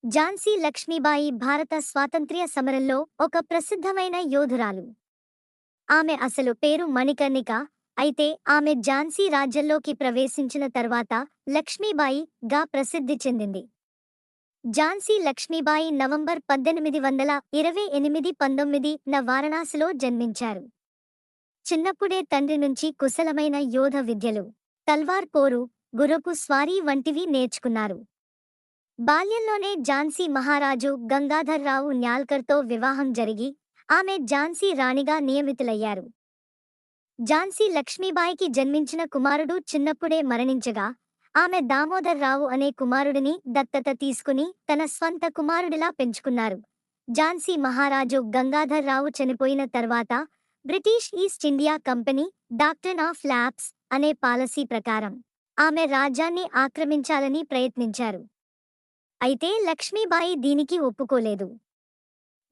ఝాన్సీ లక్ష్మీబాయి భారత స్వాతంత్ర్య సమరంలో ఒక ప్రసిద్ధమైన యోధురాలు. ఆమె అసలు పేరు మణికర్ణిక. అయితే ఆమె ఝాన్సీ రాజ్యంలోకి ప్రవేశించిన తర్వాత లక్ష్మీబాయి గా ప్రసిద్ధి చెందింది. ఝాన్సీ లక్ష్మీబాయి నవంబర్ 1828 19న వారణాసిలో జన్మించారు. చిన్నప్పుడే తండ్రి నుంచి కుశలమైన యోధ విద్యలు, తల్వార్ పోరు, గుర్రపు స్వారీ వంటివి నేర్చుకున్నారు. బాల్యంలోనే ఝాన్సీ మహారాజు గంగాధర్రావు న్యాల్కర్తో వివాహం జరిగి ఆమె ఝాన్సీ రాణిగా నియమితులయ్యారు. ఝాన్సీ లక్ష్మీబాయికి జన్మించిన కుమారుడు చిన్నప్పుడే మరణించగా ఆమె దామోదర్రావు అనే కుమారుడిని దత్తత తీసుకుని తన స్వంత కుమారుడిలా పెంచుకున్నారు. ఝాన్సీ మహారాజు గంగాధర్రావు చనిపోయిన తర్వాత British East India company doctrine of lapse అనే పాలసీ ప్రకారం ఆమె రాజ్యాన్ని ఆక్రమించాలని ప్రయత్నించారు. అయితే లక్ష్మీబాయి దీనికి ఒప్పుకోలేదు.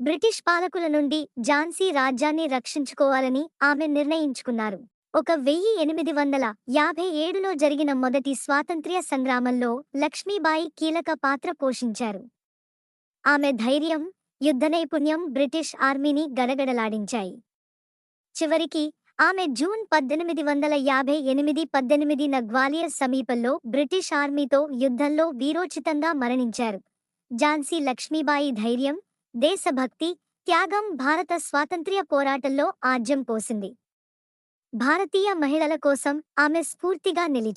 బ్రిటిష్ పాలకుల నుండి ఝాన్సీ రాజ్యాన్ని రక్షించుకోవాలని ఆమె నిర్ణయించుకున్నారు. 1857లో జరిగిన మొదటి స్వాతంత్ర్య సంగ్రామంలో లక్ష్మీబాయి కీలక పాత్ర పోషించారు. ఆమె ధైర్యం, యుద్ధ నైపుణ్యం బ్రిటిష్ ఆర్మీని గడగడలాడించాయి. చివరికి ఆమె జూన్ 1858 గ్వాలియర్ సమీపంలో బ్రిటిష్ ఆర్మీతో యుద్ధంలో వీరోచితంగా మరణించారు. ఝాన్సీ లక్ష్మీబాయి ధైర్యం, దేశభక్తి, త్యాగం భారత స్వాతంత్ర్య పోరాటంలో ఆజ్యం పోసింది. భారతీయ మహిళల కోసం ఆమె స్ఫూర్తిగా నిలిచారు.